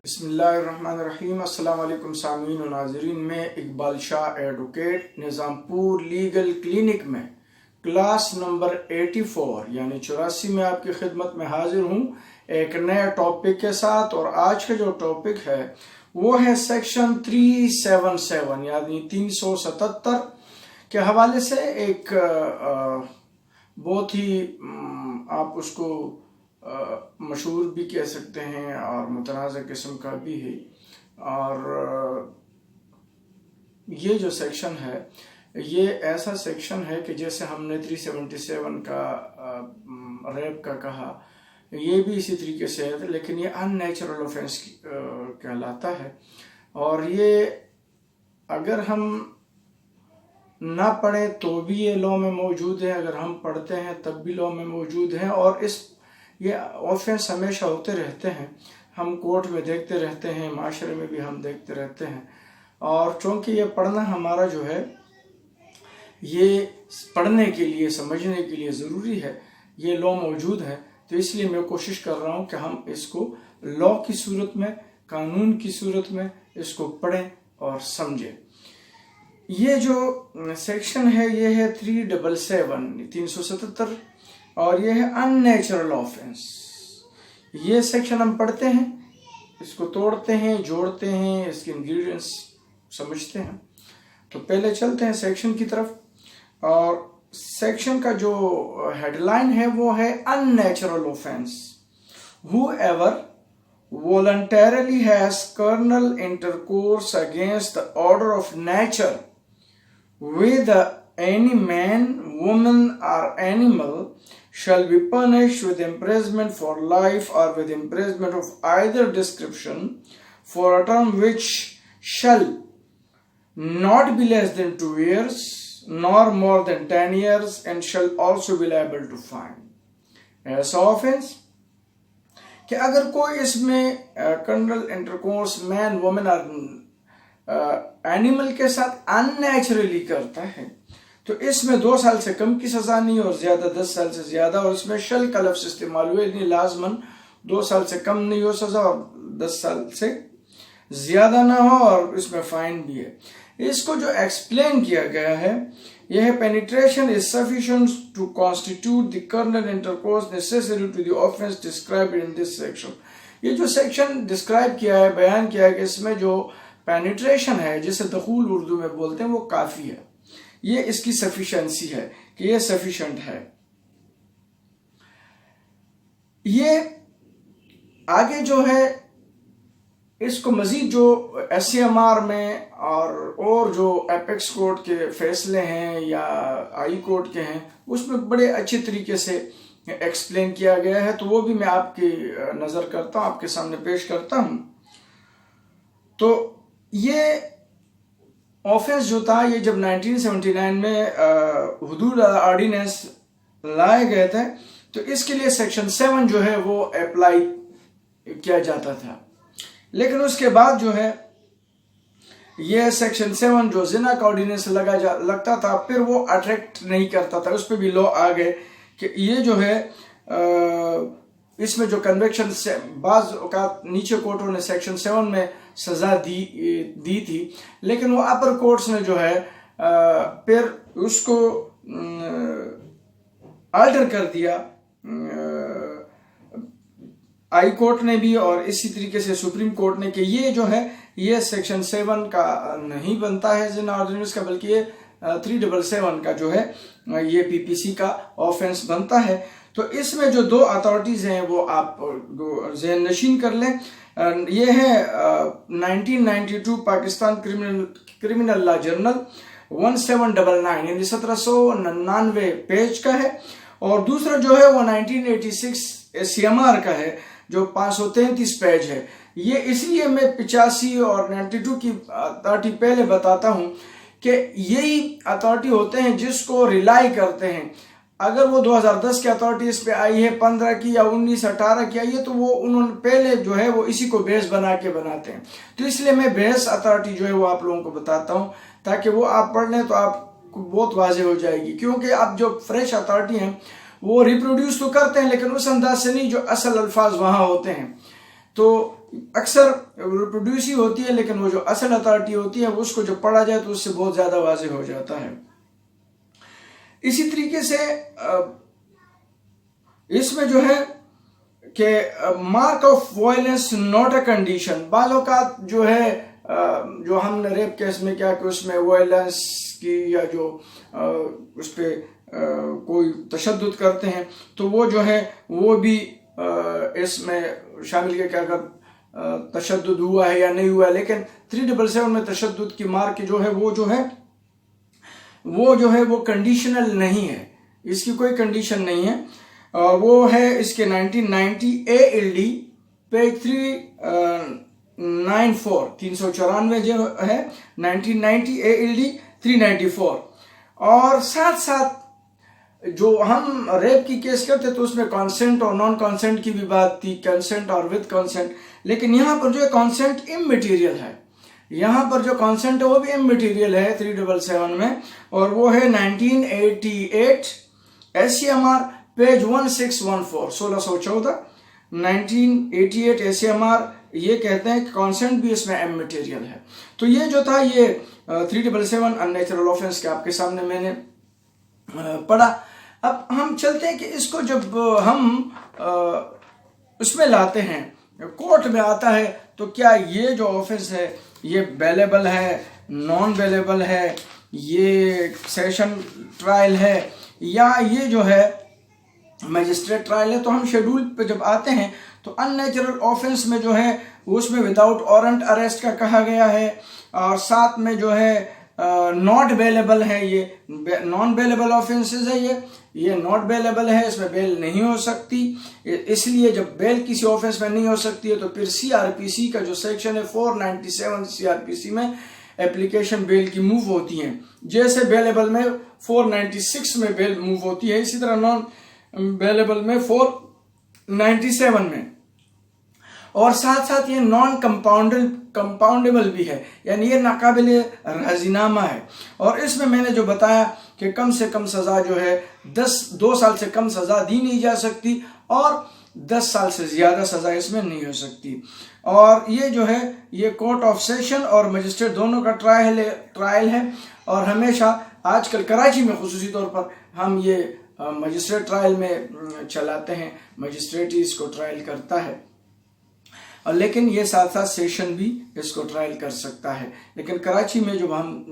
بسم اللہ الرحمن الرحیم۔ السلام علیکم سامعین و ناظرین، میں اقبال شاہ ایڈوکیٹ نظام پور لیگل کلینک میں کلاس نمبر 84 یعنی 84 میں آپ کی خدمت میں حاضر ہوں ایک نئے ٹاپک کے ساتھ۔ اور آج کا جو ٹاپک ہے وہ ہے سیکشن 377 یعنی 377 کے حوالے سے ایک بہت ہی آپ اس کو مشہور بھی کہہ سکتے ہیں اور متنازع قسم کا بھی ہے۔ اور یہ جو سیکشن ہے یہ ایسا سیکشن ہے کہ جیسے ہم نے 377 کا ریپ کا کہا، یہ بھی اسی طریقے سے ہے، لیکن یہ ان نیچرل آفینس کہلاتا ہے۔ اور یہ اگر ہم نہ پڑھیں تو بھی یہ لاء میں موجود ہے، اگر ہم پڑھتے ہیں تب بھی لاء میں موجود ہے، اور یہ آفینس ہمیشہ ہوتے رہتے ہیں، ہم کورٹ میں دیکھتے رہتے ہیں، معاشرے میں بھی ہم دیکھتے رہتے ہیں۔ اور چونکہ یہ پڑھنا ہمارا جو ہے یہ پڑھنے کے لیے سمجھنے کے لیے ضروری ہے، یہ لاء موجود ہے، تو اس لیے میں کوشش کر رہا ہوں کہ ہم اس کو لاء کی صورت میں، قانون کی صورت میں اس کو پڑھیں اور سمجھیں۔ یہ جو سیکشن ہے یہ ہے 377 اور یہ ہے ان نیچرل آفینس۔ یہ سیکشن ہم پڑھتے ہیں، اس کو توڑتے ہیں، جوڑتے ہیں، اس کے انگریڈینٹس سمجھتے ہیں۔ تو پہلے چلتے ہیں سیکشن کی طرف، اور سیکشن کا جو ہیڈ لائن ہے وہ ہے unnatural offence. Whoever voluntarily has carnal intercourse against the order of nature with any man, woman or animal shall be punished with imprisonment for life or with imprisonment of either description for a term which shall not be less than 2 years nor more than 10 years and shall also be liable to fine۔ ایسا offence کہ اگر کوئی اس میں کنڈل intercourse مین women اور animal کے ساتھ ان naturally کرتا ہے تو اس میں 2 سال سے کم کی سزا نہیں اور زیادہ 10 سال سے زیادہ، اور اس میں شل کا لفظ استعمال ہوئے، یعنی لازماً 2 سال سے کم نہیں ہو سزا اور 10 سال سے زیادہ نہ ہو، اور اس میں فائن بھی ہے۔ اس کو جو ایکسپلین کیا گیا ہے یہ ہے penetration is sufficient to constitute the carnal intercourse necessary to the offense described in this section۔ یہ جو سیکشن ڈسکرائب کیا ہے، بیان کیا ہے کہ اس میں جو پینیٹریشن ہے جسے دخول اردو میں بولتے ہیں وہ کافی ہے، یہ اس کی سفیشنسی ہے کہ یہ سفیشنٹ ہے۔ یہ آگے جو ہے اس کو مزید جو SCMR میں اور جو ایپیکس کورٹ کے فیصلے ہیں یا ہائی کورٹ کے ہیں اس میں بڑے اچھے طریقے سے ایکسپلین کیا گیا ہے، تو وہ بھی میں آپ کی نظر کرتا ہوں، آپ کے سامنے پیش کرتا ہوں۔ تو یہ آفینس جو تھا یہ جب 1979 میں حدود آرڈیننس لائے گئے تھے تو اس کے لیے سیکشن 7 جو ہے وہ اپلائی کیا جاتا تھا، لیکن اس کے بعد جو ہے یہ سیکشن 7 جو زنا کا آرڈیننس لگتا تھا پھر وہ اٹریکٹ نہیں کرتا تھا، اس پہ بھی لاء آ گئے کہ یہ جو ہے اس میں جو کنوکشن سے بعض اوقات نیچے کورٹوں نے سیکشن 7 میں سزا دی تھی، لیکن وہ اپر کورٹس نے جو ہے پھر اس کو آلٹر کر دیا، ہائی کورٹ نے بھی اور اسی طریقے سے سپریم کورٹ نے، کہ یہ جو ہے یہ سیکشن 7 کا نہیں بنتا ہے زنا آرڈیننس کا، بلکہ یہ 377 کا جو ہے یہ PPC کا آفینس بنتا ہے۔ تو اس میں جو 2 اتھارٹیز ہیں وہ آپ ذہن نشین کر لیں۔ یہ ہے 1992 پاکستان کرمنل لا جرنل 1799 یعنی 1799 پیج کا ہے، اور دوسرا جو ہے وہ 1986 SCMR کا ہے جو 533 پیج ہے۔ یہ اس لیے میں 85 اور 92 کی اتھارٹی پہلے بتاتا ہوں کہ یہی اتھارٹی ہوتے ہیں جس کو ریلائی کرتے ہیں۔ اگر وہ 2010 کی اتھارٹی اس پہ آئی ہے، 15 کی یا 19 18 کی آئی ہے، تو وہ انہوں نے پہلے جو ہے وہ اسی کو بیس بنا کے بناتے ہیں، تو اس لیے میں بیس اتھارٹی جو ہے وہ آپ لوگوں کو بتاتا ہوں تاکہ وہ آپ پڑھ لیں تو آپ کو بہت واضح ہو جائے گی، کیونکہ اب جو فریش اتھارٹی ہیں وہ ریپروڈیوس تو کرتے ہیں لیکن اس انداز سے نہیں جو اصل الفاظ وہاں ہوتے ہیں۔ تو اکثر ریپروڈیوس ہی ہوتی ہے، لیکن وہ جو اصل اتھارٹی ہوتی ہے اس کو جب پڑھا جائے تو اس سے بہت زیادہ واضح ہو جاتا ہے۔ اسی طریقے سے اس میں جو ہے کہ mark of violence not a condition, بعض اوقات جو ہے جو ہم نے ریپ کیس میں کیا کہ اس میں وائلنس کی یا جو اس پہ کوئی تشدد کرتے ہیں تو وہ جو ہے وہ بھی اس میں شامل کیا کہ اگر تشدد ہوا ہے یا نہیں ہوا ہے، لیکن 377 میں تشدد کی مارک جو ہے وہ کنڈیشنل نہیں ہے، اس کی کوئی کنڈیشن نہیں ہے، وہ ہے اس کے 1990 ALD پیج 394 جو ہے 1990 ALD 394۔ اور ساتھ ساتھ جو ہم ریپ کی کیس کرتے تو اس میں کانسنٹ اور نان کانسنٹ کی بھی بات تھی، کنسنٹ اور ود کانسنٹ، لیکن یہاں پر جو ہے کانسنٹ اممیٹیریل ہے، یہاں پر جو کانسنٹ ہے وہ بھی اممیٹیریل ہے 377 میں، اور وہ ہے 1988 SCMR پیج 1614 1614 1988 SCMR یہ کہتے ہیں کہ کانسنٹ بھی اس میں اممیٹیریل ہے۔ تو یہ جو تھا یہ 377 اننیچرل آفینس کے آپ کے سامنے میں نے پڑھا۔ اب ہم چلتے ہیں کہ اس کو جب ہم اس میں لاتے ہیں، کورٹ میں آتا ہے، تو کیا یہ جو آفینس ہے یہ بیلیبل ہے، نان بیلیبل ہے، یہ سیشن ٹرائل ہے، یا یہ جو ہے میجسٹریٹ ٹرائل ہے۔ تو ہم شیڈول پہ جب آتے ہیں تو ان نیچرل آفینس میں جو ہے اس میں وداؤٹ وارنٹ اریسٹ کا کہا گیا ہے، اور ساتھ میں جو ہے ناٹ بیلیبل ہے، یہ نان بیلیبل آفینسز ہے، یہ ناٹ بیلیبل ہے، اس میں بیل نہیں ہو سکتی۔ اس لیے جب بیل کسی آفینس میں نہیں ہو سکتی ہے تو پھر CRPC کا جو سیکشن ہے 497 CRPC میں اپلیکیشن بیل کی موو ہوتی ہیں، جیسے بیلیبل میں 496 میں بیل موو ہوتی ہے، اسی طرح نان بیلیبل میں 497 میں۔ اور ساتھ ساتھ یہ نان کمپاؤنڈیبل بھی ہے، یعنی یہ ناقابل راضینامہ ہے، اور اس میں نے جو بتایا کہ کم سے کم سزا جو ہے 2 سال سے کم سزا دی نہیں جا سکتی، اور 10 سال سے زیادہ سزا اس میں نہیں ہو سکتی۔ اور یہ جو ہے یہ کورٹ آف سیشن اور مجسٹریٹ دونوں کا ٹرائل ہے، اور ہمیشہ آج کل کراچی میں خصوصی طور پر ہم یہ مجسٹریٹ ٹرائل میں چلاتے ہیں، مجسٹریٹ ہی اس کو ٹرائل کرتا ہے، لیکن یہ ساتھ ساتھ سیشن بھی اس کو ٹرائل کر سکتا ہے۔ لیکن کراچی میں جب ہم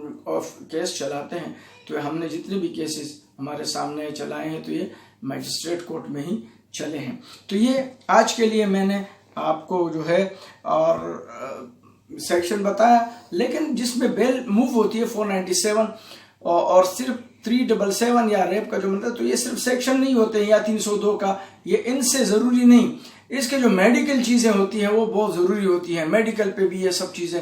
کیس چلاتے ہیں تو ہم نے جتنے بھی کیسز ہمارے سامنے چلائے ہیں تو یہ میجسٹریٹ کورٹ میں ہی چلے ہیں۔ تو یہ آج کے لیے میں نے آپ کو جو ہے اور سیکشن بتایا، لیکن جس میں بیل موو ہوتی ہے 497 اور صرف 377 یا ریپ کا جو مطلب، تو یہ صرف سیکشن نہیں ہوتے ہیں یا 302 کا، یہ ان سے ضروری نہیں، اس کے جو میڈیکل چیزیں ہوتی ہیں وہ بہت ضروری ہوتی ہیں، میڈیکل پہ بھی یہ سب چیزیں،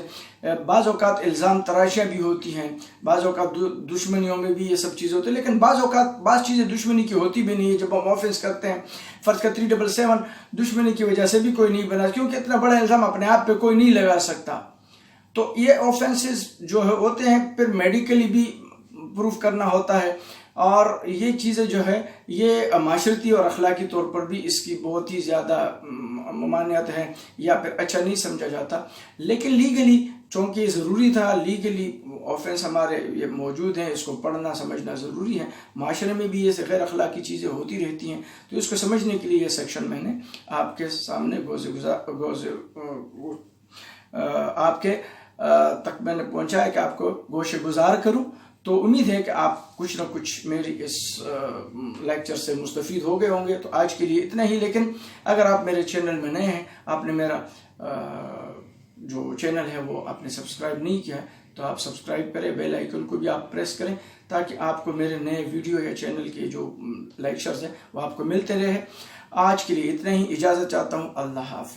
بعض اوقات الزام تراشیاں بھی ہوتی ہیں، بعض اوقات دشمنیوں میں بھی یہ سب چیزیں ہوتی ہیں، لیکن بعض اوقات بعض چیزیں دشمنی کی ہوتی بھی نہیں ہے۔ جب ہم آفینس کرتے ہیں، فرض کا 377 دشمنی کی وجہ سے بھی کوئی نہیں بنا، کیونکہ اتنا بڑا الزام اپنے آپ پہ کوئی نہیں لگا سکتا۔ تو یہ آفینسز جو ہوتے ہیں پھر میڈیکلی بھی پروف کرنا ہوتا ہے، اور یہ چیزیں جو ہے یہ معاشرتی اور اخلاقی طور پر بھی اس کی بہت ہی زیادہ ممانعت ہے، یا پھر اچھا نہیں سمجھا جاتا، لیکن لیگلی چونکہ یہ ضروری تھا، لیگلی آفینس ہمارے یہ موجود ہیں، اس کو پڑھنا سمجھنا ضروری ہے۔ معاشرے میں بھی یہ غیر اخلاقی چیزیں ہوتی رہتی ہیں، تو اس کو سمجھنے کے لیے یہ سیکشن میں نے آپ کے سامنے آپ کے تک میں نے پہنچایا کہ آپ کو گوشے گزار کروں۔ تو امید ہے کہ آپ کچھ نہ کچھ میری اس لیکچر سے مستفید ہو گئے ہوں گے۔ تو آج کے لیے اتنا ہی، لیکن اگر آپ میرے چینل میں نئے ہیں، آپ نے میرا جو چینل ہے وہ آپ نے سبسکرائب نہیں کیا ہے، تو آپ سبسکرائب کریں، بیل آئیکن کو بھی آپ پریس کریں، تاکہ آپ کو میرے نئے ویڈیو یا چینل کے جو لیکچرز ہیں وہ آپ کو ملتے رہے۔ آج کے لیے اتنا ہی، اجازت چاہتا ہوں، اللہ حافظ۔